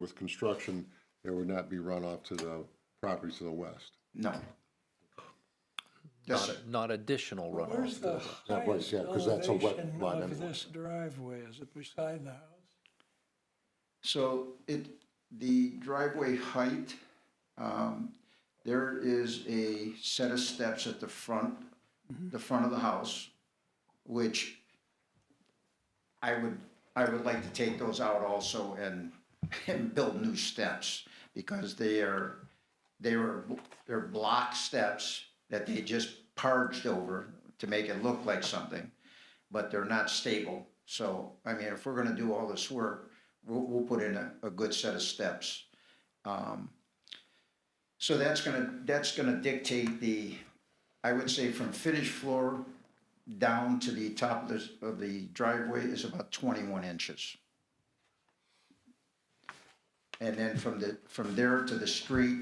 with construction, there would not be runoff to the property to the west. No. Not additional Where's runoff. the That was, highest yeah, 'cause that's a wet elevation lot of anyway. this driveway? Is it beside the house? So the driveway height, there is a set of steps at the front of the house, which I would like to take those out also and build new steps, because they're block steps that they just parged over to make it look like something, but they're not stable. So, I mean, if we're gonna do all this work, we'll put in a good set of steps. So that's gonna dictate I would say from finished floor down to the top of the driveway is about 21 inches. And then from there to the street,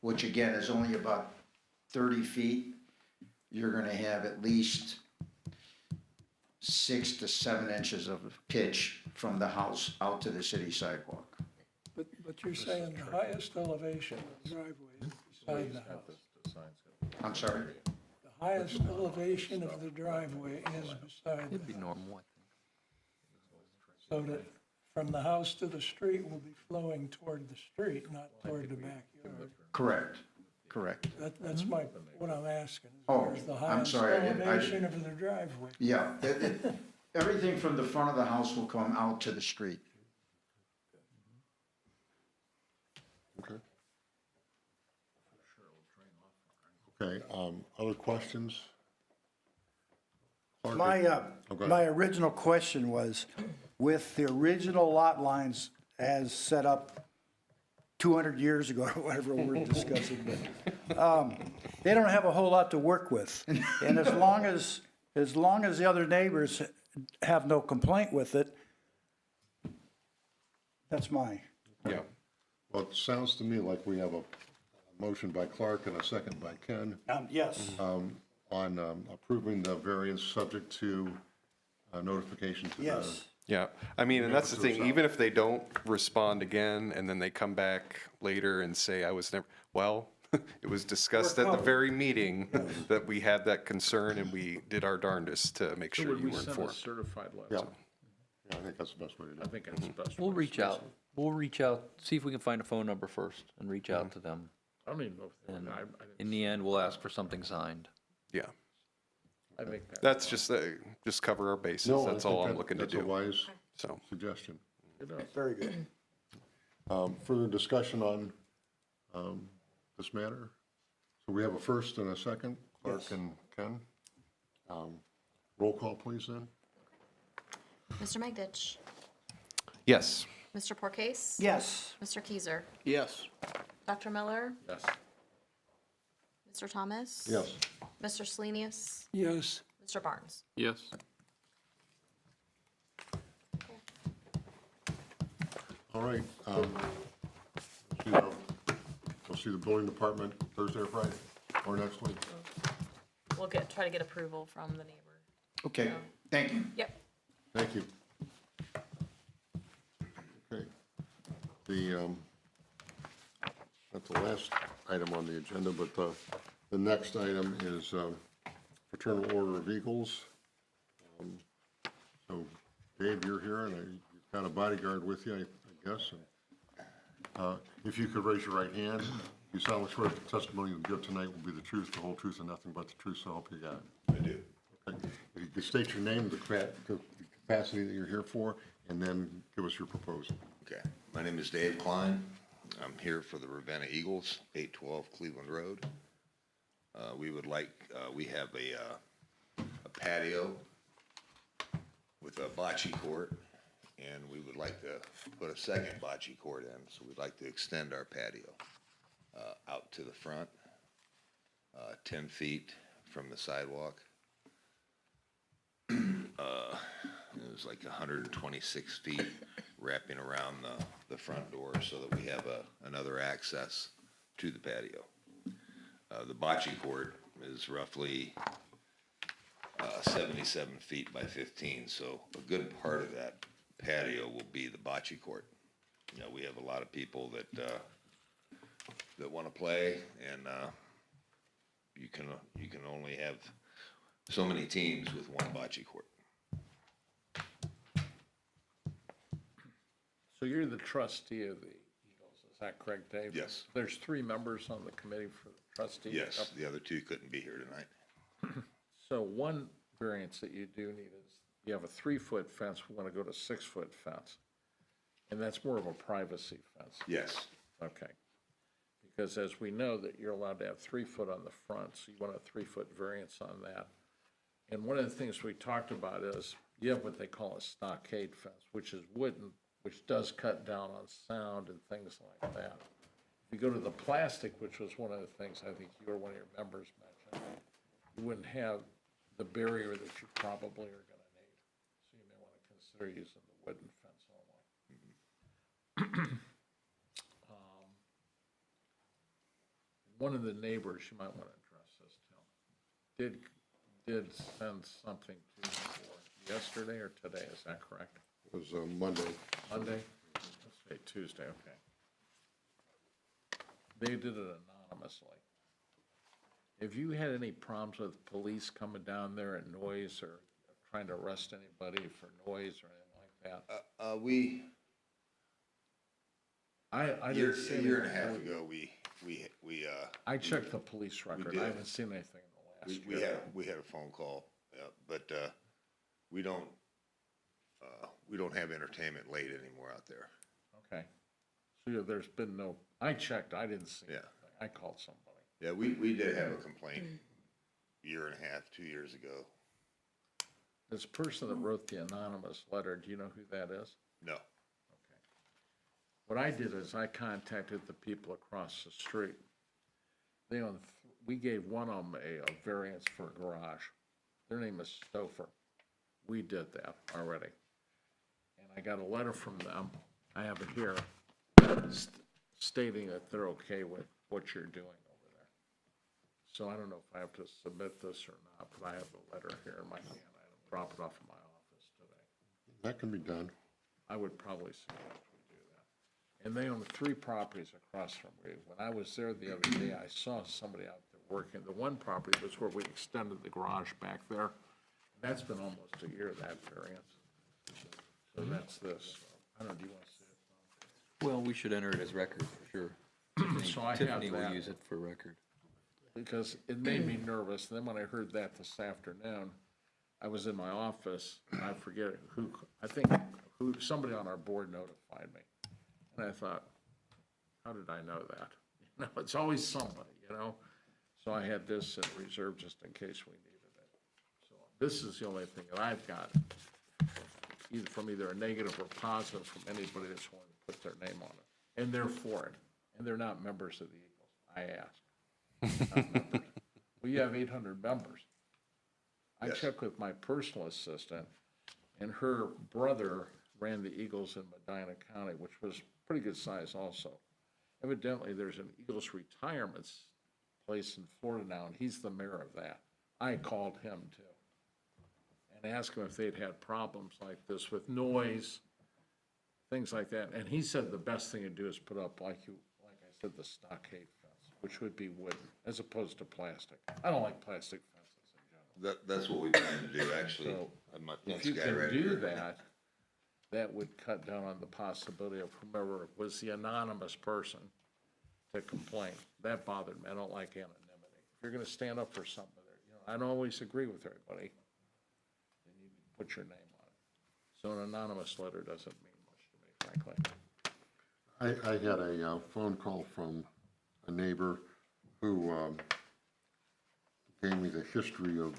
which again is only about 30 feet, you're gonna have at least 6 to 7 inches of pitch from the house out to the city sidewalk. But you're saying the highest elevation of the driveway is beside the house. I'm sorry? The highest elevation of the driveway is beside the It'd be house. normal, I So that from the house to the street will be flowing toward the street, not toward the backyard. Correct. That's what I'm asking. Oh, Where's the I'm highest sorry, I elevation of the driveway? Yeah, everything from the front of the house will come out to the street. Okay. Okay, other questions? Clark, My, oh, go ahead. my original question was, with the original lot lines as set up 200 years ago, or whatever we're discussing, but, they don't have a whole lot to work with. And as long as the other neighbors have no complaint with it, that's my, Yeah. Well, it sounds to me like we have a motion by Clark and a second by Ken yes. on approving the variance subject to notification to the. Yes. Yeah, I mean, and that's the to the thing, even if they don't respond again and then they come back later and say, I was never, well, it was discussed at the very meeting that we had that concern and we did our darndest to make So sure would you we were send a informed. certified Yeah. letter? Yeah, I think that's the best way to do I it. think that's the best. We'll way to reach do it. out. We'll reach out, see if we can find a phone number first and reach out to them. I don't even know if they, And I in the end, we'll ask for something signed. Yeah, think that. that's just cover our bases, No, I that's think all I'm that- looking to That's a do, wise so. suggestion. Very good. Further discussion on this matter? So we have a first and a second, Clark Yes. and Ken. Roll call, please, then. Mr. Magditch. Yes. Mr. Porcase. Yes. Mr. Keiser. Yes. Dr. Miller. Yes. Mr. Thomas. Yes. Mr. Selenius. Yes, Mr. Barnes. Yes. All right. We'll see the building department Thursday or Friday, or next week. We'll try to get approval from the neighbor. Okay, thank you. Yep. Thank you. Okay. That's the last item on the agenda, but the next item is Fraternal Order of Eagles. So Dave, you're here, and you've got a bodyguard with you, I guess. And if you could raise your right hand, you solemnly swear that the testimony you give tonight will be the truth, the whole truth, and nothing but the truth, so help you God. I do. Okay. If you could state your name, the capacity that you're here for, and then give us your proposal. Okay. My name is Dave Klein. I'm here for the Ravenna Eagles, 812 Cleveland Road. We have a patio with a bocce court, and we would like to put a second bocce court in, so we'd like to extend our patio out to the front, 10 feet from the sidewalk. It was like 126 feet wrapping around the front door so that we have another access to the patio. The bocce court is roughly 77 feet by 15, so a good part of that patio will be the bocce court. You know, we have a lot of people that, that wanna play, and, you can only have so many teams with one bocce court. So you're the trustee of the Eagles, is that correct, Dave? Yes. There's 3 members on the committee for the trustees? Yes, the other two couldn't be here tonight. So one variance that you do need is, you have a 3-foot fence, we want to go to 6-foot fence. And that's more of a privacy fence. Yes, Okay. Because as we know that you're allowed to have 3 foot on the front, so you want a 3-foot variance on that. And one of the things we talked about is, you have what they call a stockade fence, which is wooden, which does cut down on sound and things like that. If you go to the plastic, which was one of the things I think you or one of your members mentioned, you wouldn't have the barrier that you probably are gonna need. So you may wanna consider using the wooden fence only. One of the neighbors, you might wanna address this too, did send something to you for yesterday or today, is that correct? It was Monday. Monday? Let's say Tuesday, okay. They did it anonymously. Have you had any problems with police coming down there at noise or trying to arrest anybody for noise or anything like that? I a didn't see year and a anything. half ago, I checked the police record. I did. haven't seen anything in the last year. we had a phone call, but, we don't have entertainment late anymore out there. Okay. So there's been no, I checked, I didn't see Yeah. anything. I called somebody. Yeah, we did have a complaint year and a half, 2 years ago. This person that wrote the anonymous letter, do you know who that is? No. Okay. What I did is I contacted the people across the street. They own, we gave one of them a variance for a garage. Their name is Stouffer. We did that already. And I got a letter from them, I have it here, stating that they're okay with what you're doing over there. So I don't know if I have to submit this or not, but I have the letter here in my hand. I had to drop it off in my office today. That can be done. I would probably suggest we do that. And they own 3 properties across from me. When I was there the other day, I saw somebody out there working. The one property was where we extended the garage back there. That's been almost a year, that variance. So that's this. I don't know, do you want to see it? Well, we should enter it as record for sure. So I have Tiffany will that. use it for record. Because it made me nervous. And then when I heard that this afternoon, I was in my office, and I forget who, I think somebody on our board notified me. And I thought, how did I know that? You know, it's always somebody, you know? So I had this in reserve just in case we needed it. So this is the only thing that I've got, either a negative or positive from anybody that's willing to put their name on it. And they're for it. And they're not members of the Eagles. I asked. Not members. We have 800 members. I Yes. checked with my personal assistant, and her brother ran the Eagles in Medina County, which was pretty good size also. Evidently, there's an Eagles retirement place in Florida now, and he's the mayor of that. I called him too and asked him if they'd had problems like this with noise, things like that. And he said the best thing to do is put up, like I said, the stockade fence, which would be wooden as opposed to plastic. I don't like plastic fences in general. That's what we plan to do, actually. So, I have my If fence you guy can right do here. that, that would cut down on the possibility of whomever was the anonymous person to complain. That bothered me. I don't like anonymity. If you're gonna stand up for something, I don't always agree with everybody. Then you put your name on it. So an anonymous letter doesn't mean much to me, frankly. I had a phone call from a neighbor who gave me the history of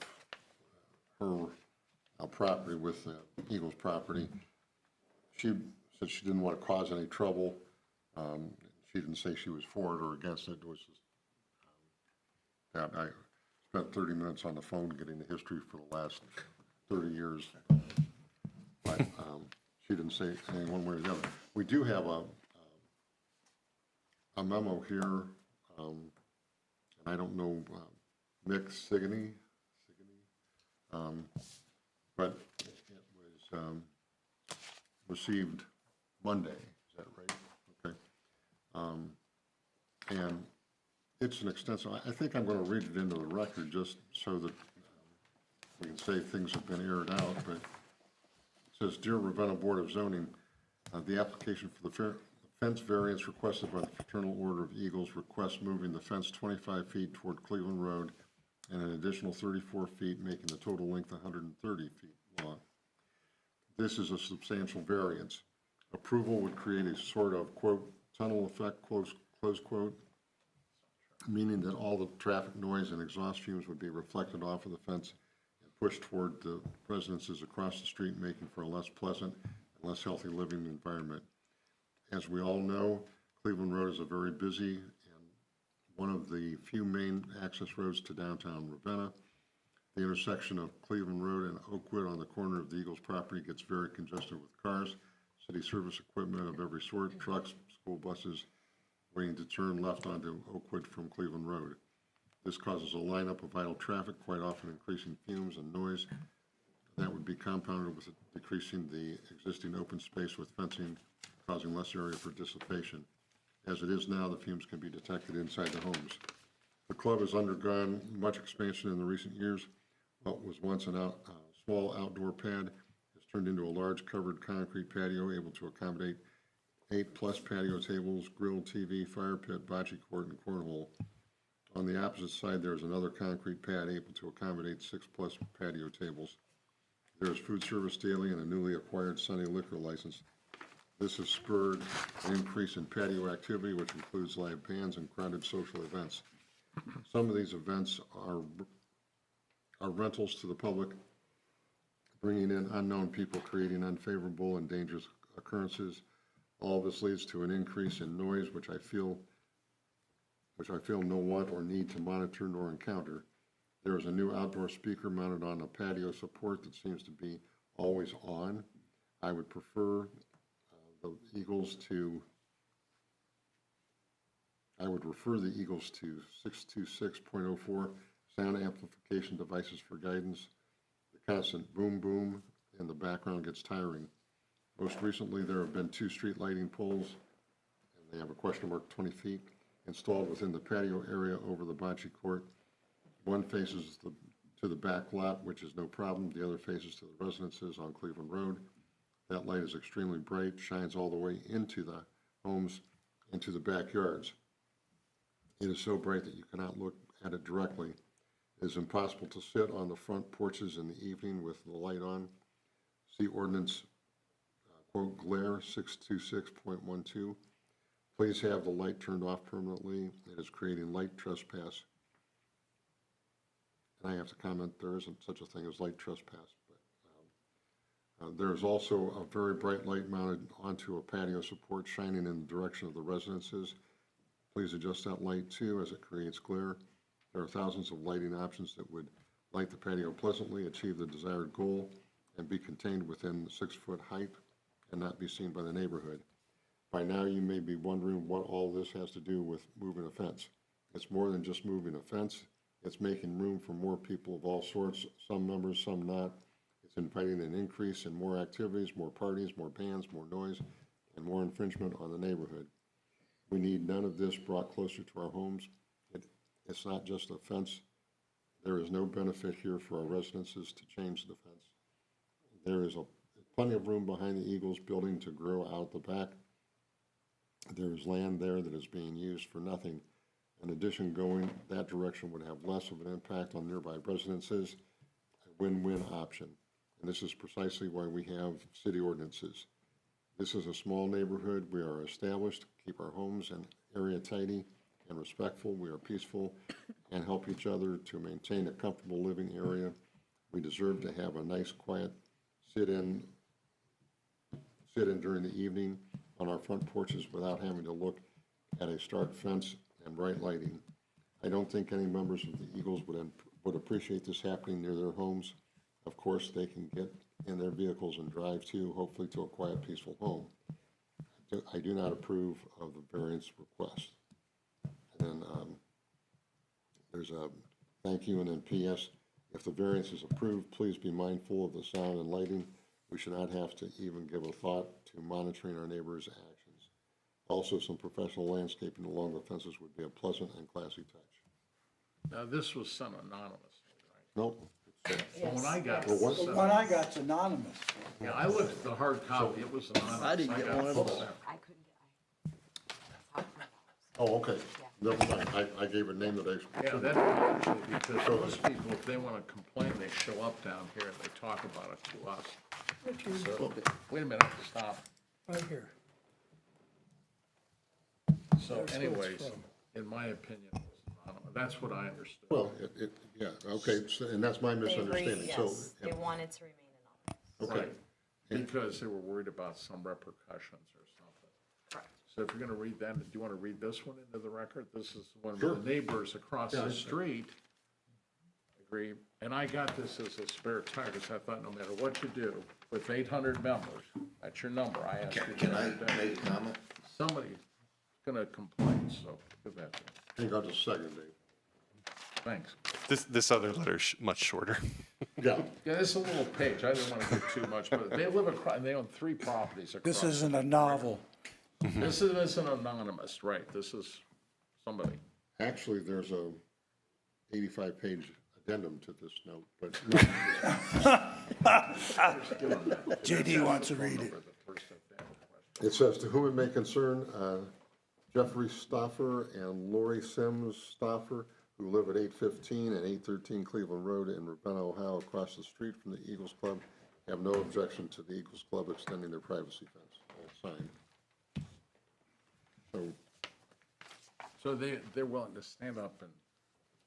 her property with the Eagles property. She said she didn't want to cause any trouble. She didn't say she was for it or against it. It was just that I spent 30 minutes on the phone getting the history for the last 30 years. But she didn't say anything one way or the other. We do have a memo here, and I don't know, Mick Sigourney, but it was received Monday, is that right? And it's an extensive, I think I'm going to read it into the record just so that we can say things have been aired out, but it says, Dear Ravenna Board of Zoning, the application for the fence variance requested by the Fraternal Order of Eagles requests moving the fence 25 feet toward Cleveland Road and an additional 34 feet, making the total length 130 feet long. This is a substantial variance. Approval would create a sort of, quote, tunnel effect, close quote, meaning that all the traffic noise and exhaust fumes would be reflected off of the fence and pushed toward the residences across the street, making for a less pleasant and less healthy living environment. As we all know, Cleveland Road is a very busy and one of the few main access roads to downtown Ravenna. The intersection of Cleveland Road and Oakwood on the corner of the Eagles property gets very congested with cars, city service equipment of every sort, trucks, school buses, waiting to turn left onto Oakwood from Cleveland Road. This causes a lineup of idle traffic, quite often increasing fumes and noise. That would be compounded with decreasing the existing open space with fencing, causing less area for dissipation. As it is now, the fumes can be detected inside the homes. The club has undergone much expansion in the recent years. What was once a small outdoor pad has turned into a large covered concrete patio able to accommodate 8+ patio tables, grill, TV, fire pit, bocce court, and cornhole. On the opposite side, there is another concrete pad able to accommodate 6+ patio tables. There is food service daily and a newly acquired Sunday liquor license. This has spurred an increase in patio activity, which includes live bands and crowded social events. Some of these events are rentals to the public, bringing in unknown people, creating unfavorable and dangerous occurrences. All this leads to an increase in noise, which I feel no want or need to monitor nor encounter. There is a new outdoor speaker mounted on a patio support that seems to be always on. I would prefer I would refer the Eagles to 626.04 sound amplification devices for guidance. The constant boom boom in the background gets tiring. Most recently, there have been 2 street lighting poles, and they have a question mark 20 feet, installed within the patio area over the bocce court. One faces to the back lot, which is no problem. The other faces to the residences on Cleveland Road. That light is extremely bright, shines all the way into the homes, into the backyards. It is so bright that you cannot look at it directly. It is impossible to sit on the front porches in the evening with the light on. See ordinance, quote, glare 626.12. Please have the light turned off permanently. It is creating light trespass. And I have to comment, there isn't such a thing as light trespass. There is also a very bright light mounted onto a patio support shining in the direction of the residences. Please adjust that light too, as it creates glare. There are thousands of lighting options that would light the patio pleasantly, achieve the desired goal, and be contained within 6-foot height and not be seen by the neighborhood. By now, you may be wondering what all this has to do with moving a fence. It's more than just moving a fence. It's making room for more people of all sorts, some members, some not. It's inviting an increase in more activities, more parties, more bands, more noise, and more infringement on the neighborhood. We need none of this brought closer to our homes. It's not just a fence. There is no benefit here for our residences to change the fence. There is plenty of room behind the Eagles building to grow out the back. There is land there that is being used for nothing. In addition, going that direction would have less of an impact on nearby residences, a win-win option. And this is precisely why we have city ordinances. This is a small neighborhood. We are established, keep our homes and area tidy and respectful. We are peaceful and help each other to maintain a comfortable living area. We deserve to have a nice, quiet sit-in during the evening on our front porches without having to look at a stark fence and bright lighting. I don't think any members of the Eagles would appreciate this happening near their homes. Of course, they can get in their vehicles and drive to, hopefully to a quiet, peaceful home. I do not approve of the variance request. And then there's a thank you and then P.S. If the variance is approved, please be mindful of the sound and lighting. We should not have to even give a thought to monitoring our neighbors' actions. Also, some professional landscaping along the fences would be a pleasant and classy touch. Now, this was sent anonymously, right? Nope. Well, when I got Well, it, what- The one I got's anonymous. yeah, I looked at the hard copy, it was anonymous. I didn't get got one of it. those. I couldn't get, Oh, okay. Never mind. I gave a name that I. Yeah, that's actually, because most people, if they want to complain, they show up down here and they talk about it to us. So, wait a minute, stop. Right here. So That's where it's anyways, from. in my opinion, it was anonymous. That's what I understood. Well, yeah, okay, so- and that's my they agreed, misunderstanding, so. yes, they wanted to remain anonymous. Okay, Right, because they were worried about some repercussions or something. Correct. So if you're gonna read that, do you wanna read this one into the record? This is one Sure. of the neighbors across Yeah, the I- street agree, and I got this as a spare tire, because I thought no matter what you do, with 800 members, that's your number, I asked you. Can the I other day. make a comment? Somebody's gonna complain, so give that to me. hang on just a second, Dave. Thanks. This other letter's much shorter. Yeah, Yeah, this is a little page, I didn't wanna give too much, but they live across, they own 3 properties across. This isn't a novel. This isn't anonymous, right, this is somebody. actually, there's a 85-page addendum to this note, but JD wants to read it. it says, "To whom it may concern, Jeffrey Stoffer and Lori Sims Stoffer, who live at 815 and 813 Cleveland Road in Ravenna, Ohio, across the street from the Eagles Club, have no objection to the Eagles Club extending their privacy fence." All signed. So, So they're willing to stand up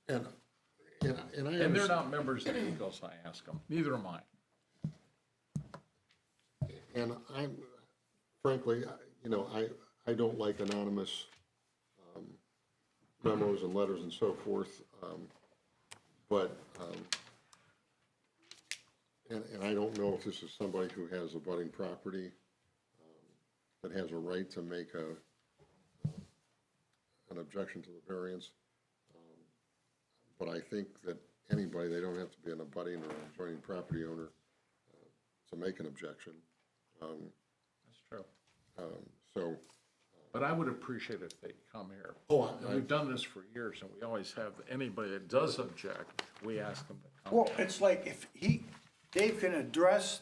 and I and they're understand, not members of the Eagles, I ask them, neither am I. and I'm, frankly, I don't like anonymous memos and letters and so forth, but, and I don't know if this is somebody who has a budding property that has a right to make an objection to the variance. But I think that anybody, they don't have to be an abutting or adjoining property owner to make an objection. That's true. So, But I would appreciate if they come here. Oh, And we've done this for years, and we always have, anybody that does object, we ask them to come. Well, it's like if Dave can address,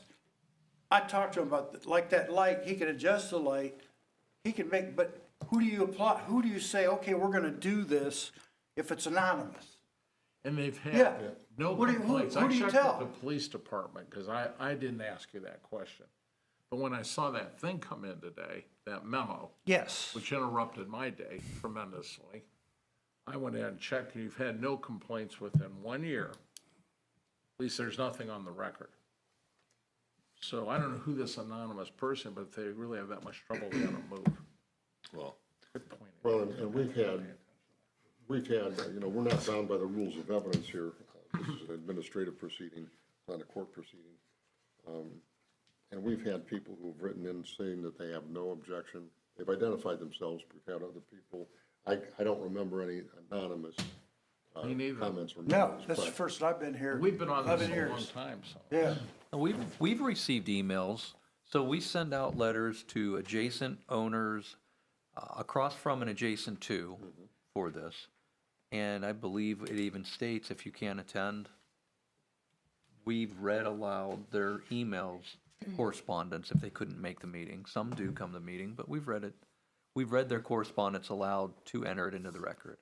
I talked to him about, like that light, he can adjust the light, he can make, but who do you say, okay, we're gonna do this if it's anonymous? And they've Yeah. had no Who do you- complaints. who do you I checked tell? with the police department, because I didn't ask you that question. But when I saw that thing come in today, that memo, Yes. which interrupted my day tremendously, I went in and checked, and you've had no complaints within 1 year. At least there's nothing on the record. So I don't know who this anonymous person, but if they really have that much trouble, they gotta move. Well, Good point. well, and we've had, we're not bound by the rules of evidence here. This is an administrative proceeding, not a court proceeding. And we've had people who've written in saying that they have no objection. They've identified themselves, we've had other people. I don't remember any anonymous Me neither. comments or No, memos, that's the but- first I've been here. We've been on this 11 a long years. time, so. Yeah. And we've received emails, so we send out letters to adjacent owners, across from and adjacent to for this. And I believe it even states if you can't attend, we've read aloud their emails, correspondence if they couldn't make the meeting. Some do come to the meeting, but we've read it. We've read their correspondence aloud to enter it into the record.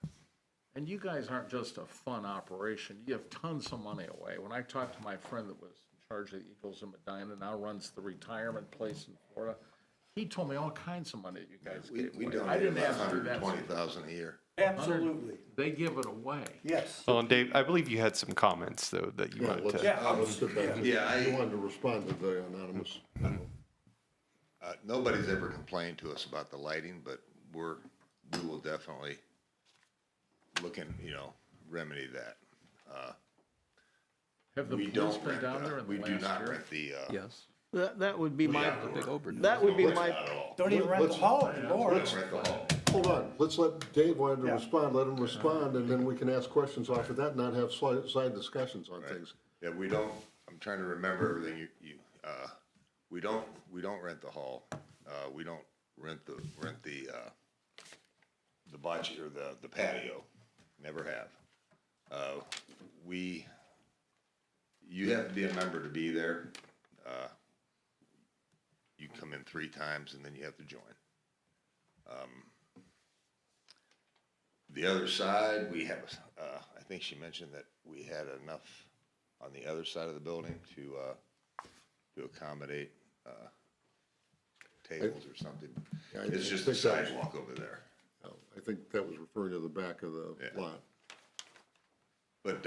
And you guys aren't just a fun operation, you have tons of money away. When I talked to my friend that was in charge of the Eagles in Medina, now runs the retirement place in Florida, he told me all kinds of money that you guys we gave away. I donate didn't about ask you that. $120,000 a year. Absolutely. They give it away. Yes. Well, and Dave, I believe you had some comments, though, that you Yeah, wanted let's, to. Yeah. let's get back to, Yeah, you wanted to respond to the anonymous. Nobody's ever complained to us about the lighting, but we will definitely look and, remedy that. Have the We police don't been down there rent, in we the do last not year? rent the, Yes. That would be my, Big overdose. that would be not my, at all. Don't even rent the hall anymore. We don't rent the hall. Hold on, let's let Dave wanted to Yeah. respond, let him respond, and then we can ask questions off of that, and not have side discussions on things. Yeah, we don't, I'm trying to remember everything we don't rent the hall. We don't rent the bocce or the patio. Never have. You have to be a member to be there. You come in 3 times and then you have to join. The other side, we have, I think she mentioned that we had enough on the other side of the building to accommodate tables or something. Yeah, I It's just think the that was- sidewalk over there. I think that was referring to the back of the Yeah. lot. But,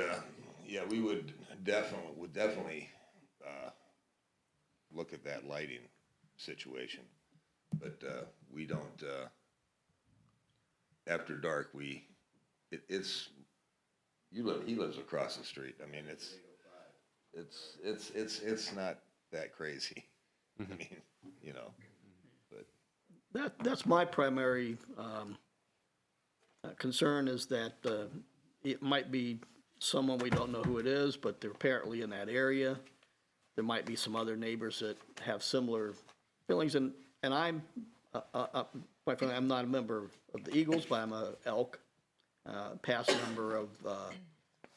yeah, we would definitely look at that lighting situation. But, we don't, after dark, he lives across the street. I mean, it's not that crazy. I mean, you know, but. That's my primary concern, is that it might be someone we don't know who it is, but they're apparently in that area. There might be some other neighbors that have similar feelings, and I'm, quite frankly, I'm not a member of the Eagles, but I'm a Elk, past member of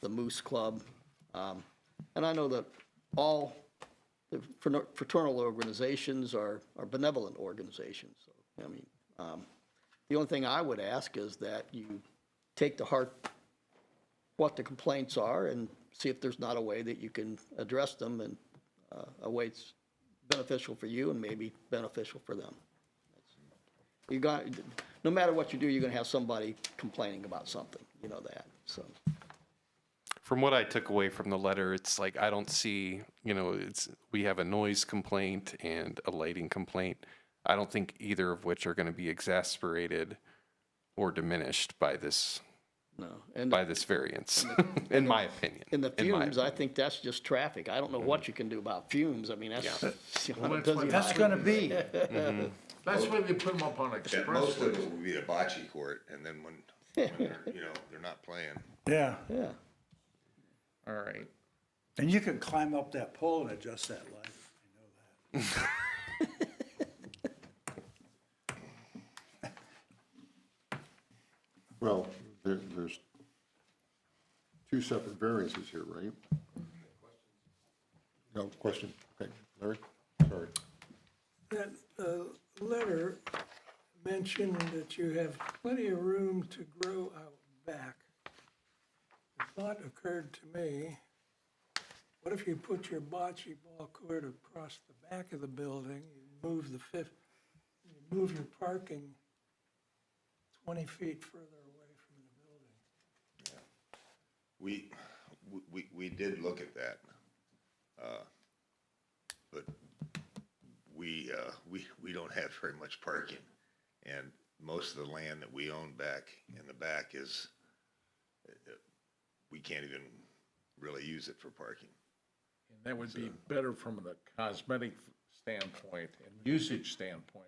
the Moose Club. And I know that all the fraternal organizations are benevolent organizations. So, I mean, the only thing I would ask is that you take to heart what the complaints are and see if there's not a way that you can address them in a way that's beneficial for you and maybe beneficial for them. You got, no matter what you do, you're gonna have somebody complaining about something, you know that, so. From what I took away from the letter, it's like, I don't see, we have a noise complaint and a lighting complaint. I don't think either of which are going to be exasperated or diminished by this, No, and variance, in my opinion. in the In my fumes, I opinion. think that's just traffic. I don't know what you can do about fumes. I mean, that's. Well, it doesn't- That's gonna be, That's why they put them up on Yeah, most of expressways. it will be a bocce court, and then when they're not playing. yeah. Yeah, All right. And you can climb up that pole and adjust that light. I know that. Well, there's 2 separate variances here, right? No, question, okay, Larry, sorry. That letter mentioned that you have plenty of room to grow out back. The thought occurred to me, what if you put your bocce ball court across the back of the building, you move your parking 20 feet further away from the building? We did look at that. But we don't have very much parking. And most of the land that we own back in the back is, we can't even really use it for parking. And that would be better from the cosmetic standpoint and usage standpoint,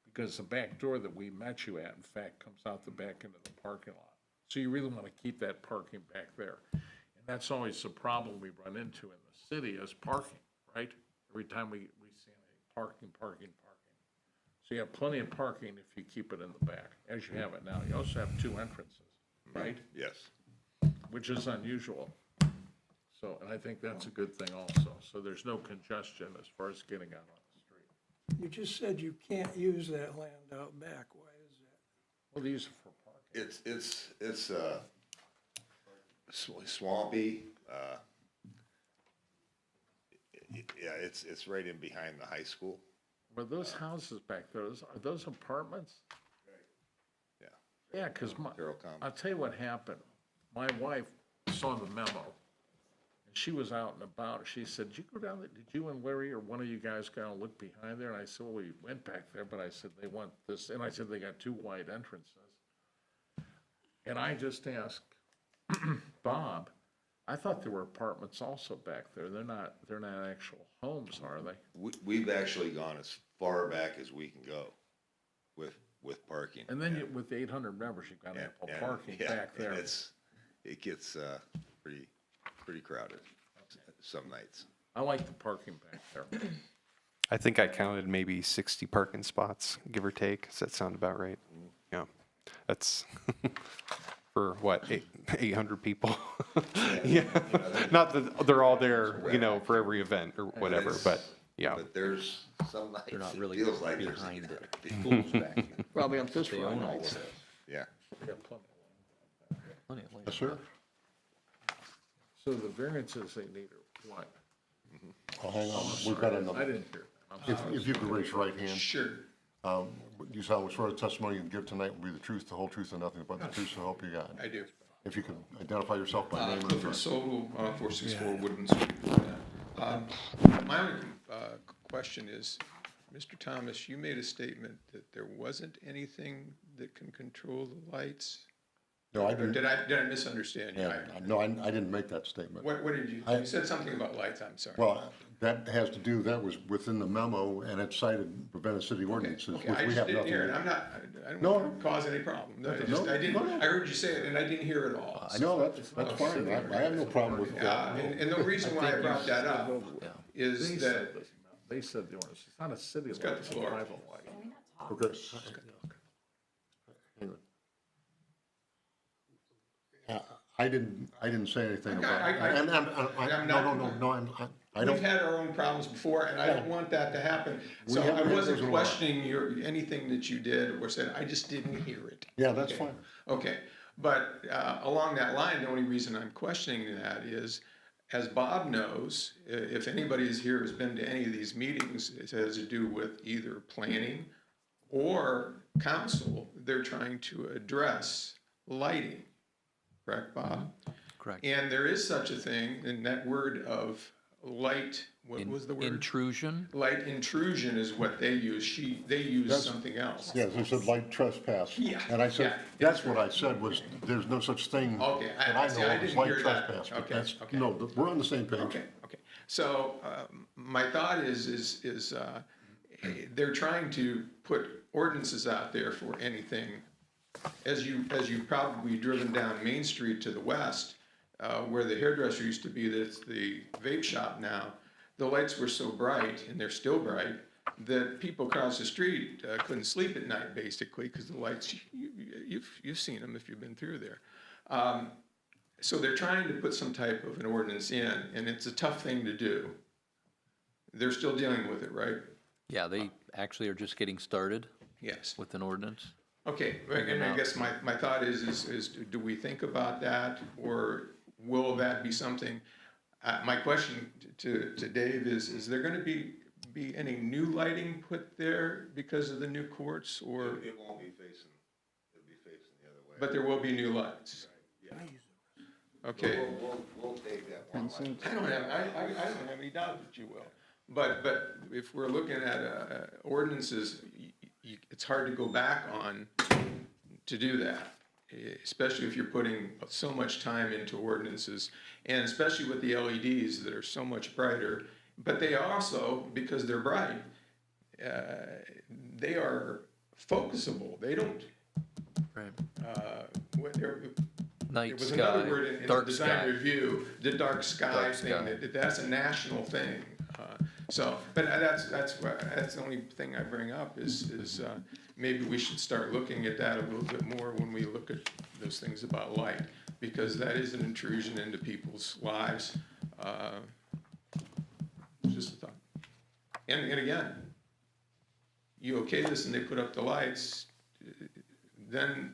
because the back door that we met you at, in fact, comes out the back into the parking lot. So you really want to keep that parking back there. And that's always the problem we run into in the city, is parking, right? Every time we see parking. So you have plenty of parking if you keep it in the back, as you have it now. You also have 2 entrances, right? Yes. Which is unusual. So, and I think that's a good thing also. So there's no congestion as far as getting out on the street. You just said you can't use that land out back. Why is that? Well, they use it for parking. It's swampy. Yeah, it's right in behind the high school. Were those houses back there, are those apartments? Yeah. Yeah, because Carroll Commons. I'll tell you what happened. My wife saw the memo, and she was out and about. She said, did you go down there, did you and Larry or one of you guys go and look behind there? And I said, well, we went back there, but I said, they want this, and I said, they got 2 wide entrances. And I just asked Bob, I thought there were apartments also back there. They're not actual homes, are they? We've actually gone as far back as we can go with parking. And then with 800 members, you've got ample And- parking yeah, back there. and it gets pretty crowded some nights. I like the parking back there. I think I counted maybe 60 parking spots, give or take. Does that sound about right? Yeah. That's for what, 800 people? Yeah. Not that they're all there, for every event or whatever, but yeah. But there's some nights They're not it really feels like there's behind even it. 100 people. Probably on fish They fry own all nights. of it. Yeah. Plenty of land. Yes, sir. So the variances they need are what? Oh, hang on, we've got another. I didn't hear that. I'm sorry. If you could raise your right hand. Sure. You solemnly swear the testimony you give tonight will be the truth, the whole truth, and nothing but the truth, so help you God. I do. If you could identify yourself by name and Clifford address. Sobel, 464 Woodland Street. My only question is, Mr. Thomas, you made a statement that there wasn't anything that can control the lights? No, I Or didn't, did I misunderstand you? yeah, no, I didn't make that statement. What did you, you said something about lights, I'm sorry. Well, that has to do, that was within the memo, and it cited preventive city ordinances, Okay, which I we just have didn't nothing. hear it, I don't No. want to cause any problem. No, I didn't, no, no. I heard you say it and I didn't hear it all. No, that's fine, I have no problem with that. And the reason why I brought that up is They that, said this. They said the ordinance, it's not a city light, got the it's a floor. private light. Okay. Hang on. I didn't say anything about, I we've don't, had our own problems before, and I don't want that to happen. So We have- I we have wasn't those a lot. questioning anything that you did or said, I just didn't hear it. yeah, that's Okay. fine. Okay, but along that line, the only reason I'm questioning that is, as Bob knows, if anybody here has been to any of these meetings, it has to do with either planning or council, they're trying to address lighting. Correct, Bob? Correct. And there is such a thing, and that word of light, what was the word? Intrusion? Light intrusion is what they use. They use That's- something else. Yes, they said light trespass. Yeah, And I said, yeah. that's what I said was, there's no such thing Okay, that I see, know I of as didn't light hear that. trespass. But Okay, that's, okay. no, we're on the same page. Okay. So, my thought is, they're trying to put ordinances out there for anything. As you've probably driven down Main Street to the west, where the hairdresser used to be, that's the vape shop now, the lights were so bright, and they're still bright, that people across the street couldn't sleep at night, basically, because the lights, you've seen them if you've been through there. So they're trying to put some type of an ordinance in, and it's a tough thing to do. They're still dealing with it, right? Yeah, they actually are just getting started Yes. with an ordinance. Okay, and I guess my thought is do we think about that, or will that be something? My question to Dave is there gonna be any new lighting put there because of the new courts, or, It won't be facing, it'll be facing the other way. but there will be new lights? Okay. We'll take that one light. I don't have any doubt that you will. But if we're looking at ordinances, it's hard to go back on to do that, especially if you're putting so much time into ordinances, and especially with the LEDs that are so much brighter. But they also, because they're bright, they are focusable. They don't, Right. there Night was another sky, word in the dark design sky. review, the dark sky Dark thing, sky. that's a national thing. But that's the only thing I bring up is maybe we should start looking at that a little bit more when we look at those things about light, because that is an intrusion into people's lives. Just a thought. And again, you okay this and they put up the lights, then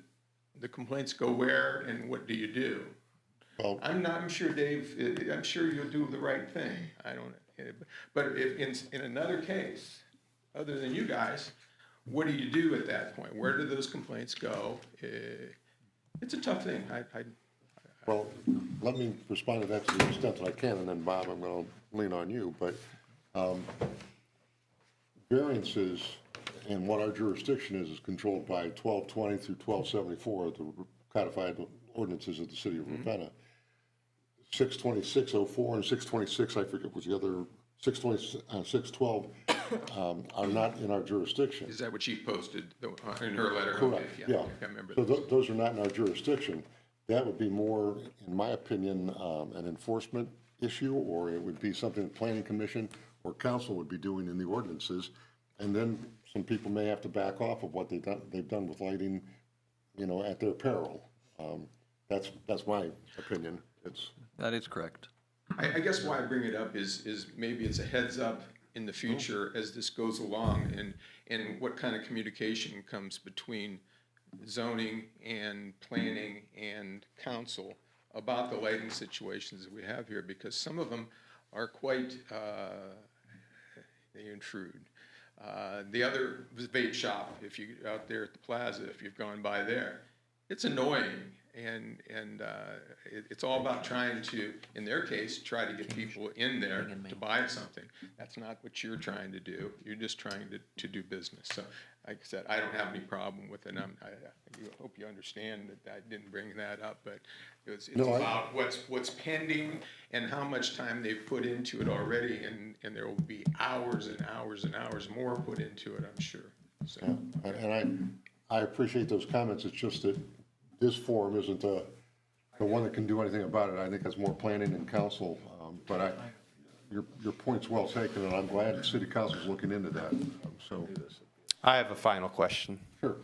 the complaints go where and what do you do? Well, I'm sure, Dave, I'm sure you'll do the right thing. I don't, but if in another case, other than you guys, what do you do at that point? Where do those complaints go? It's a tough thing. well, let me respond to that to the extent that I can, and then Bob, I'm gonna lean on you, but, variances and what our jurisdiction is controlled by 1220 through 1274, the codified ordinances of the city of Ravenna. 62604 and 626, I forget what's the other, 612 are not in our jurisdiction. Is that what she posted in her letter? Correct, Okay, yeah. I remember So that. those are not in our jurisdiction. That would be more, in my opinion, an enforcement issue, or it would be something the planning commission or council would be doing in the ordinances. And then some people may have to back off of what they've done with lighting, at their peril. That's my opinion. That is correct. I guess why I bring it up is maybe it's a heads up in the future as this goes along and what kind of communication comes between zoning and planning and council about the lighting situations that we have here, because some of them are quite, they intrude. The other vape shop, if you, out there at the plaza, if you've gone by there, it's annoying. And it's all about trying to, in their case, try to get people in there to buy something. That's not what you're trying to do. You're just trying to do business. So, like I said, I don't have any problem with it. I hope you understand that I didn't bring that up, but it's about what's pending and how much time they've put into it already, and there will be hours and hours and hours more put into it, I'm sure. So. And I appreciate those comments. It's just that this forum isn't the one that can do anything about it. I think that's more planning and council. But your point's well taken, and I'm glad the city council's looking into that. So, I have a final question. sure.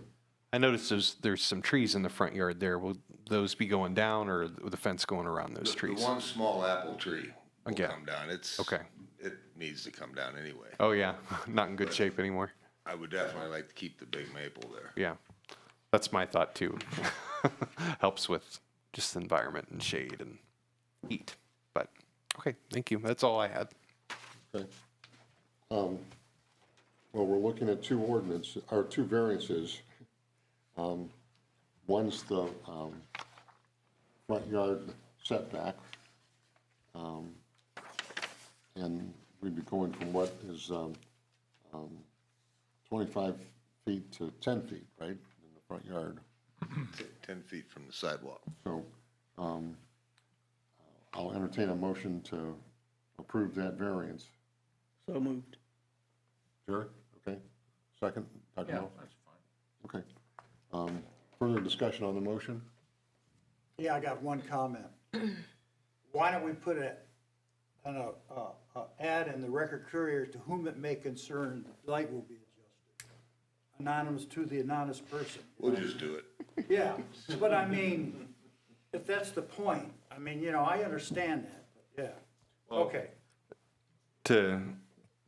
I noticed there's some trees in the front yard there. Will those be going down, or with the fence going around those trees? The one small apple tree will Yeah. come down. Okay. It needs to come down anyway. Oh, yeah, not in good shape anymore. I would definitely like to keep the big maple there. Yeah, that's my thought too. Helps with just the environment and shade and heat. But, okay, thank you. That's all I had. Okay. Well, we're looking at two variances. One's the front yard setback. And we'd be going from what is 25 feet to 10 feet, right, in the front yard. 10 feet from the sidewalk. So I'll entertain a motion to approve that variance. So moved. Jerry? Okay. Second? Dr. Yeah, Moore? that's fine. Okay. Further discussion on the motion? Yeah, I got one comment. Why don't we put an ad in the Record Courier, to whom it may concern, the light will be adjusted. Anonymous to the anonymous person. We'll just do it. Yeah, but I mean, if that's the point, I mean, I understand that, but yeah. Okay. To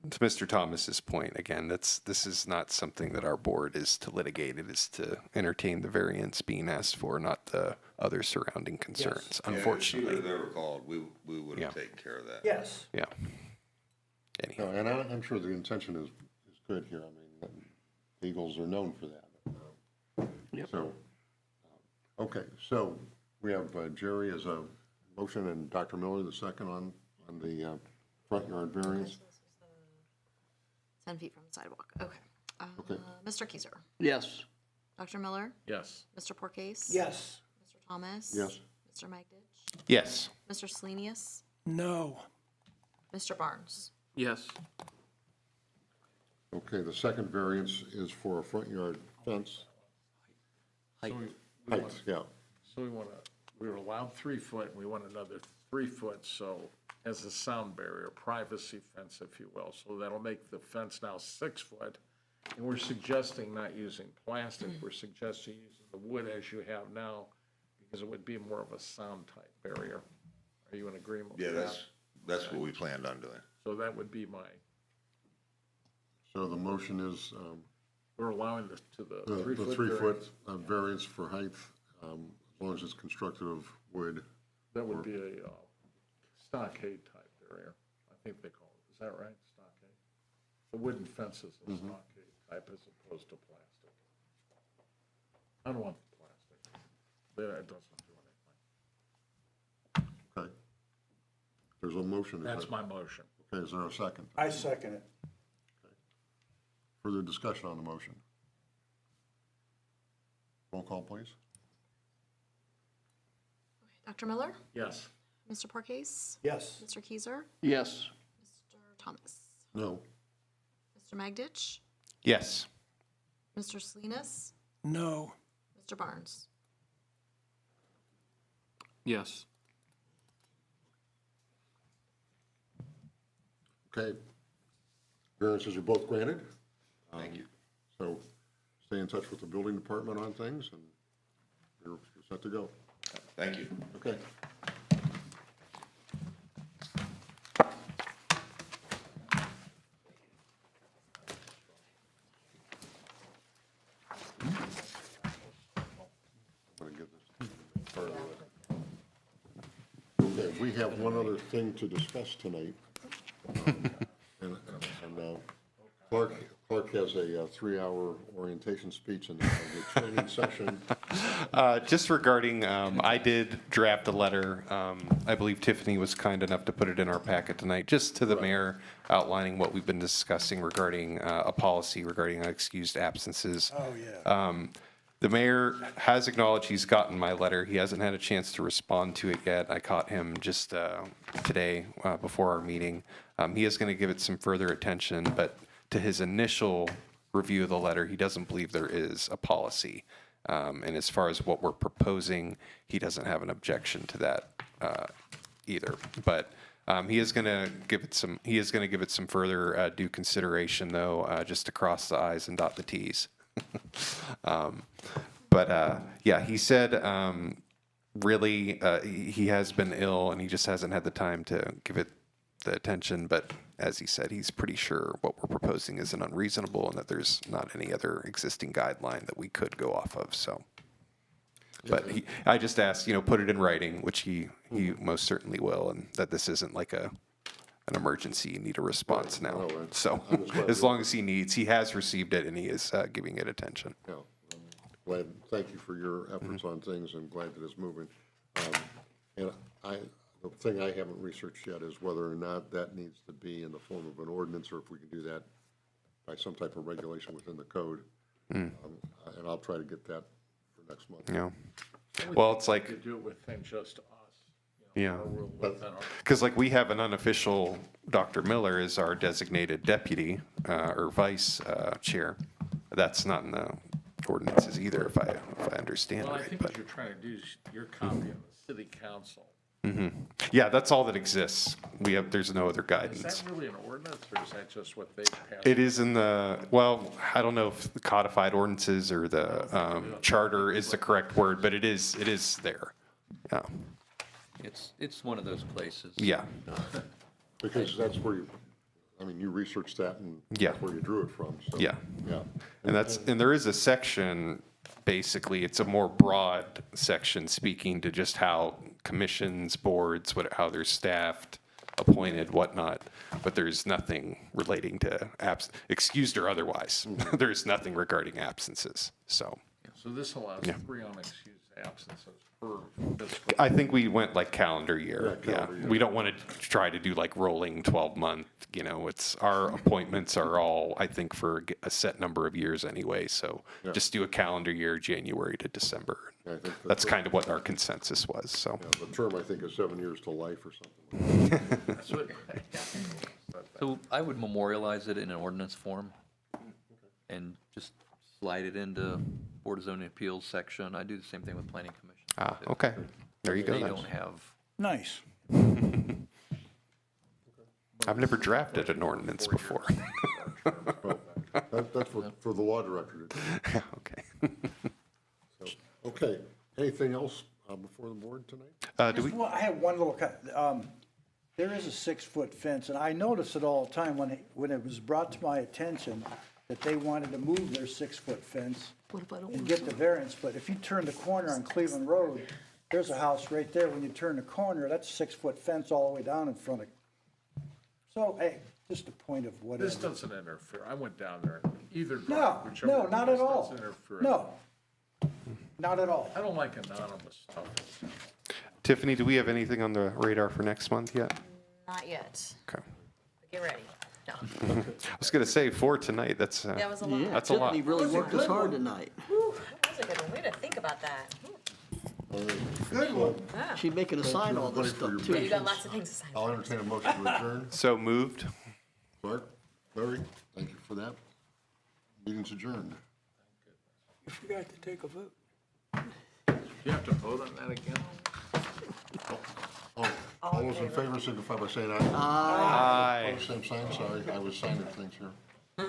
Mr. Thomas's point, again, this is not something that our board is to litigate. It is to entertain the variance being asked for, not the other surrounding concerns, unfortunately. If she would have ever called, we would have taken care of that. Yes. Yeah. Anyhow, No, and I'm sure the intention is good here. I mean, Eagles are known for that. Yep. So, okay, so we have Jerry as a motion and Dr. Miller the second on the front yard variance. 10 feet from the sidewalk, okay. Okay. Mr. Keiser, Yes. Dr. Miller, Yes. Mr. Porcase? Yes. Mr. Thomas? Yes. Mr. Magditch? yes. Mr. Slenius? No. Mr. Barnes? Yes. Okay, the second variance is for a front yard fence. Height. Height, yeah. So we were allowed 3 foot, and we want another 3 foot, so as a sound barrier, privacy fence, if you will. So that'll make the fence now 6 foot. And we're suggesting not using plastic, we're suggesting using the wood as you have now, because it would be more of a sound type barrier. Are you in agreement with Yeah, that? that's what we planned on doing. So that would be my, So the motion is we're allowing the 3 the foot 3 foot variance. variance for height, as long as it's constructed of wood. That would be a stockade type barrier, I think they call it. Is that right? Stockade? The wooden fences is stockade type as opposed to plastic. I don't want the plastic. That doesn't do anything. Okay. There's a motion. That's my motion. Okay, is there a second? I second it. Further discussion on the motion? Roll call, please. Dr. Miller? Yes. Mr. Porcase? Yes. Mr. Keiser? Yes. Mr. Thomas? No. Mr. Magditch? Yes. Mr. Salinas? No. Mr. Barnes? Yes. Okay. Variances are both granted. Thank you. So stay in touch with the building department on things, and you're set to go. Thank you. Okay. I'm gonna give this part of it. Okay, we have one other thing to discuss tonight. And Clark has a 3-hour orientation speech and the training session. Just regarding, I did draft a letter. I believe Tiffany was kind enough to put it in our packet tonight, just to the mayor outlining what we've been discussing regarding a policy regarding excused absences. Oh, yeah. The mayor has acknowledged he's gotten my letter. He hasn't had a chance to respond to it yet. I caught him just today before our meeting. He is going to give it some further attention, but to his initial review of the letter, he doesn't believe there is a policy. And as far as what we're proposing, he doesn't have an objection to that either. But he is going to give it some. He is going to give it some further due consideration, though, just to cross the i's and dot the t's. But yeah, he said really he has been ill and he just hasn't had the time to give it the attention. But as he said, he's pretty sure what we're proposing isn't unreasonable and that there's not any other existing guideline that we could go off of. So, but I just asked, put it in writing, which he most certainly will, and that this isn't like an emergency, you need a response now. No, right. So I'm just glad as long as he has received it and he is giving it attention. Yeah, I'm glad, thank you for your efforts on things, and glad that it's moving. And the thing I haven't researched yet is whether or not that needs to be in the form of an ordinance, or if we can do that by some type of regulation within the code. And I'll try to get that for next month. Yeah. Well, it's like, You do it within just us. yeah. Or we'll within our- Because like we have an unofficial, Dr. Miller is our designated deputy or vice chair. That's not in the ordinances either, if I understand Well, I right. think But what you're trying to do is you're copying the city council. yeah, that's all that exists. There's no other Is guidance. that really an ordinance or is that just what they passed? It is in the, well, I don't know if the codified ordinances or the charter is the correct word, but it is there. Yeah. It's one of those places. Yeah. Because that's where you researched that, and Yeah. that's where you drew it from, so. Yeah. Yeah. And there is a section, basically, it's a more broad section speaking to just how commissions, boards, how they're staffed, appointed, whatnot, but there's nothing relating to excused or otherwise. There's nothing regarding absences, so. So this allows 3 unexcused absences per fiscal. I think we went like calendar year, Yeah, yeah. calendar year. We don't want to try to do like rolling 12-month, our appointments are all, I think, for a set number of years anyway, so Yeah. just do a calendar year, January to December. Yeah, I think That's kind of what our consensus was, so. Yeah, the term, I think, is 7 years to life or something. That's what- So I would memorialize it in an ordinance form and just slide it into Board of Zoning Appeals section. I do the same thing with Planning Commission. too. Okay, there you They go. don't have, Nice. I've never drafted an ordinance before. Well, that's for the law director to do. Okay. So, okay, anything else before the board tonight? Do we, I have one little, there is a 6-foot fence, and I notice it all the time when it was brought to my attention that they wanted to move their 6-foot fence and get the variance, but if you turn the corner on Cleveland Road, there's a house right there. When you turn the corner, that's a 6-foot fence all the way down in front of. So, hey, just a point of whatever. This doesn't interfere. I went down there, either No, drive, whichever. no, not at this all. doesn't interfere. No, not at all. I don't like anonymous stuff. Tiffany, do we have anything on the radar for next month yet? Not yet. Okay. Get ready. No. I was gonna say 4 tonight, that's, That was a lot. Yeah, That's a lot. Tiffany really worked us hard tonight. Whew, that was a good one. Way to think about that. Good one. She's making us sign all this everybody, stuff for your Yeah, you too. got lots of things to sign. I'll entertain a motion to adjourn. so moved. Clark, Larry, thank you for that. Meeting's adjourned. You forgot to take a vote. You have to vote on that again? Oh, All those in favor signify by saying aye. Aye. Opposed, same sign, sorry, I was signing things here.